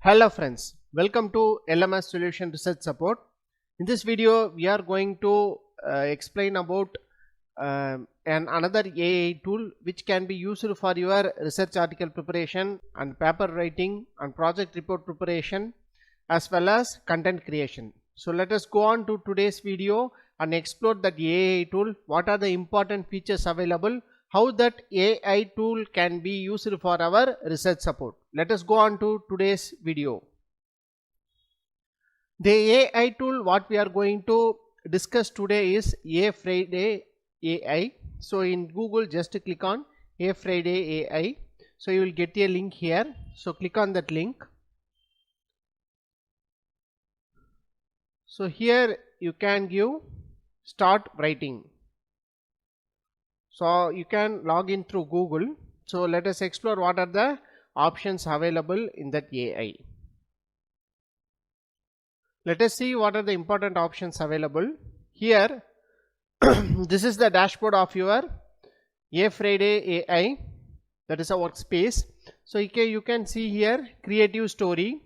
Hello friends, welcome to LMS Solution Research Support. In this video we are going to explain about another AI tool which can be used for your research article preparation and paper writing and project report preparation as well as content creation. So let us go on to today's video and explore that AI tool, what are the important features available, how that AI tool can be used for our research support. Let us go on to today's video. The AI tool what we are going to discuss today is HeyFriday AI. So in Google just click on HeyFriday AI. So you will get a link here. So click on that link. So here you can give start writing. So you can log in through Google. So let us explore what are the options available in that AI. Let us see what are the important options available. Here this is the dashboard of your HeyFriday AI, that is a workspace. So you can see here creative story,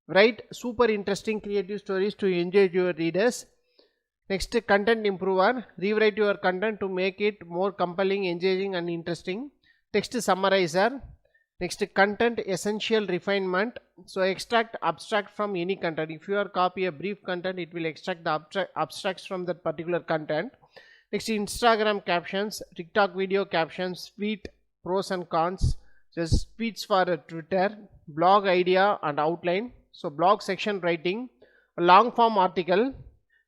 write super interesting creative stories to engage your readers. Next, content improver, rewrite your content to make it more compelling, engaging and interesting. Text summarizer. Next, content essential refinement. So extract abstract from any content. If you are copy a brief content, it will extract the abstracts from that particular content. Next, Instagram captions, TikTok video captions, tweet pros and cons, just tweets for Twitter, blog idea and outline. So blog section writing, a long form article,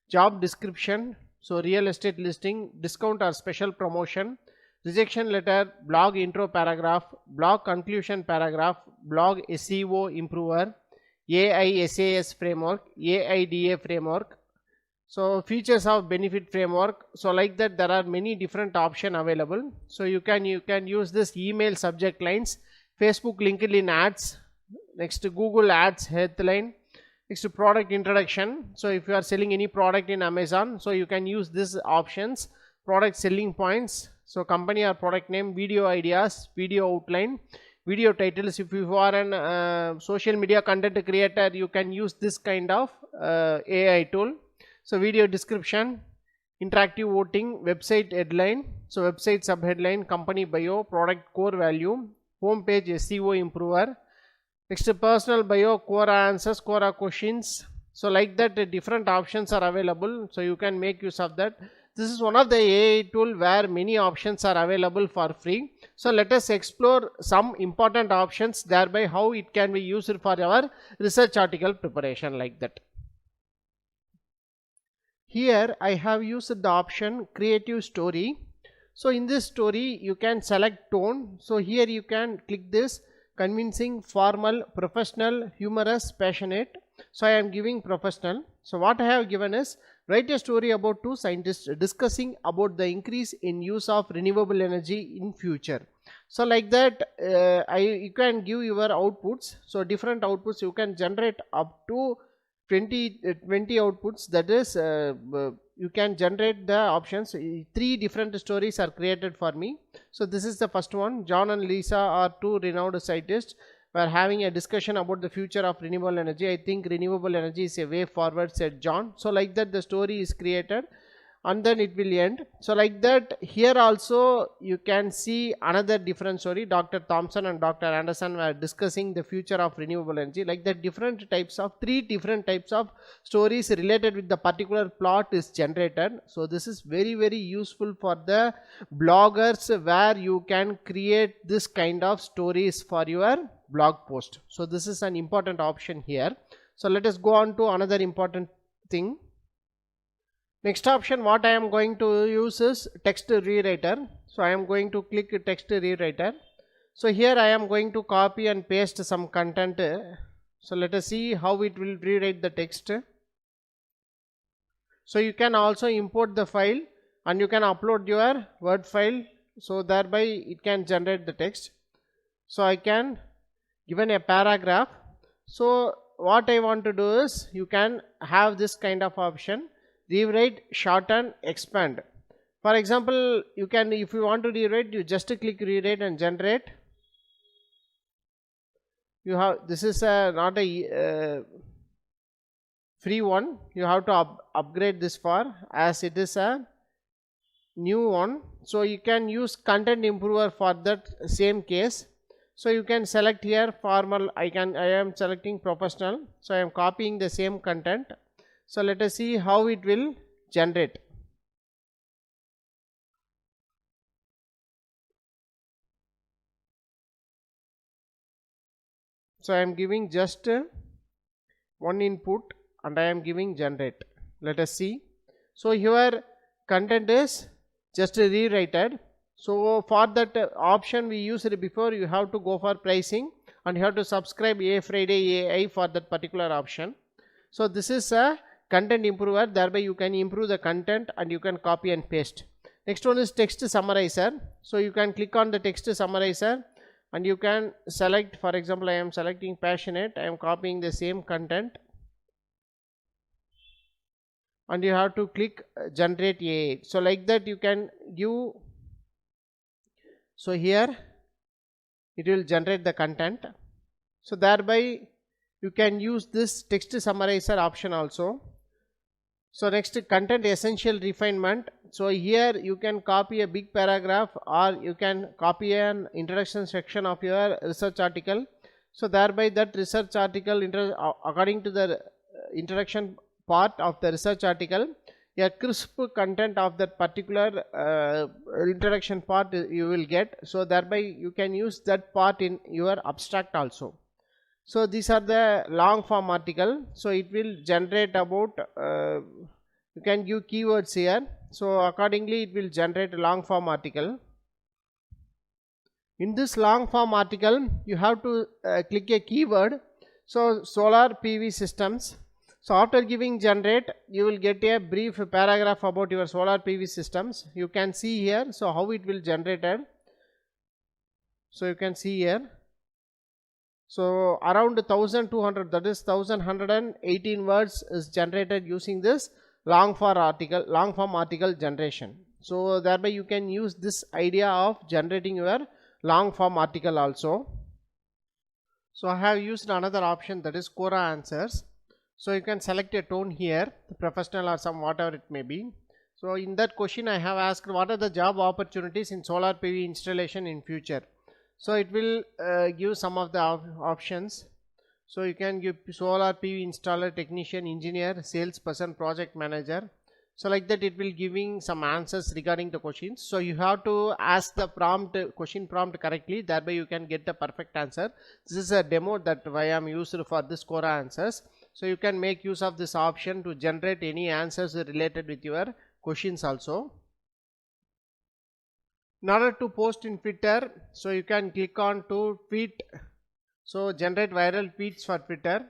job description, so real estate listing, discount or special promotion, rejection letter, blog intro paragraph, blog conclusion paragraph, blog SEO improver, AI SAS framework, AIDA framework. So features of benefit framework. So like that there are many different options available. So you can use this email subject lines, Facebook LinkedIn ads, next Google ads headline. Next, product introduction. So if you are selling any product in Amazon, so you can use these options. Product selling points, so company or product name, video ideas, video outline, video titles. If you are an social media content creator, you can use this kind of AI tool. So video description, interactive voting, website headline, so website subheadline, company bio, product core value, home page SEO improver. Next, personal bio, core answers, core questions. So like that different options are available. So you can make use of that. This is one of the AI tool where many options are available for free. So let us explore some important options, thereby how it can be used for our research article preparation like that. Here I have used the option creative story. So in this story you can select tone. So here you can click this convincing, formal, professional, humorous, passionate. So I am giving professional. So what I have given is write a story about two scientists discussing about the increase in use of renewable energy in future. So like that you can give your outputs. So different outputs you can generate up to 20 outputs, that is you can generate the options. 3 different stories are created for me. So this is the first one. John and Lisa are 2 renowned scientists were having a discussion about the future of renewable energy. I think renewable energy is a way forward, said John. So like that the story is created and then it will end. So like that here also you can see another different story. Dr. Thompson and Dr. Anderson were discussing the future of renewable energy. Like that different types of 3 different types of stories related with the particular plot is generated. So this is very useful for the bloggers, where you can create this kind of stories for your blog post. So this is an important option here. So let us go on to another important thing. Next option what I am going to use is text rewriter. So I am going to click text rewriter. So here I am going to copy and paste some content. So let us see how it will rewrite the text. So you can also import the file and you can upload your Word file. So thereby it can generate the text. So I can given a paragraph. So what I want to do is you can have this kind of option. Rewrite, shorten, expand. For example, you can, if you want to rewrite, you just click rewrite and generate. you have, this is not a free one, you have to upgrade this for, as it is a new one. So you can use content improver for that same case. So you can select here formal, I am selecting professional, so I am copying the same content. So let us see how it will generate. So I am giving just one input and I am giving generate. Let us see. So here content is just rewritten. So for that option we used before, you have to go for pricing and you have to subscribe HeyFriday AI for that particular option. So this is a content improver, thereby you can improve the content and you can copy and paste. Next one is text summarizer. So you can click on the text summarizer and you can select, for example I am selecting passionate, I am copying the same content and you have to click generate AI. So like that you can give, so here it will generate the content. So thereby you can use this text summarizer option also. So next, content essential refinement. So here you can copy a big paragraph or you can copy an introduction section of your research article. So thereby that research article, according to the introduction part of the research article, a crisp content of that particular introduction part you will get. So thereby you can use that part in your abstract also. So these are the long form article. So it will generate about, you can give keywords here. So accordingly it will generate a long form article. In this long form article you have to click a keyword. So solar PV systems. So after giving generate, you will get a brief paragraph about your solar PV systems. You can see here, so how it will generate it. So you can see here. So around 1200, that is 1118 words is generated using this long form article generation. So thereby you can use this idea of generating your long form article also. So I have used another option, that is Quora answers. So you can select a tone here, the professional or some whatever it may be. So in that question I have asked what are the job opportunities in solar PV installation in future. So it will give some of the options. So you can give solar PV installer, technician, engineer, salesperson, project manager. So like that it will giving some answers regarding the questions. So you have to ask the question prompt correctly, thereby you can get the perfect answer. This is a demo that I am used for this Quora answers. So you can make use of this option to generate any answers related with your questions also. In order to post in Twitter, so you can click on to tweet. So generate viral tweets for Twitter.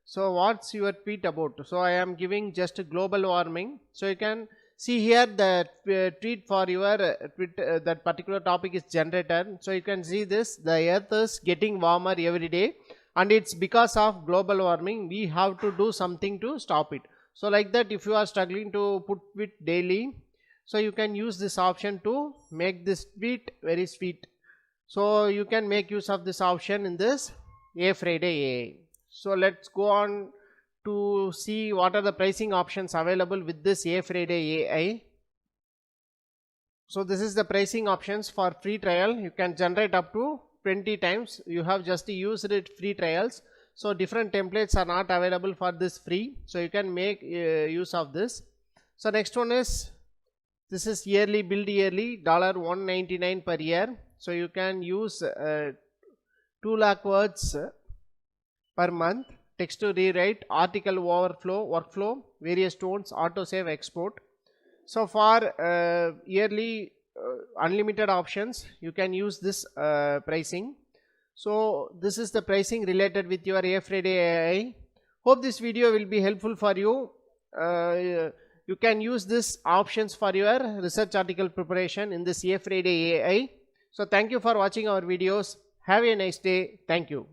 So what's your tweet about? So I am giving just global warming. So you can see here the tweet for your that particular topic is generated. So you can see this, the earth is getting warmer every day and it's because of global warming. We have to do something to stop it. So like that, if you are struggling to put tweet daily, so you can use this option to make this tweet very sweet. So you can make use of this option in this HeyFriday AI. So let's go on to see what are the pricing options available with this HeyFriday AI. So this is the pricing options for free trial. You can generate up to 20 times. You have just used it free trials. So different templates are not available for this free. So you can make use of this. So next one is, this is yearly, build yearly, $199 per year. So you can use 2 lakh words per month, text to rewrite, article overflow, workflow, various tones, auto save, export. So for yearly unlimited options, you can use this pricing. So this is the pricing related with your HeyFriday AI. Hope this video will be helpful for you. You can use this options for your research article preparation in this HeyFriday AI. So thank you for watching our videos. Have a nice day. Thank you.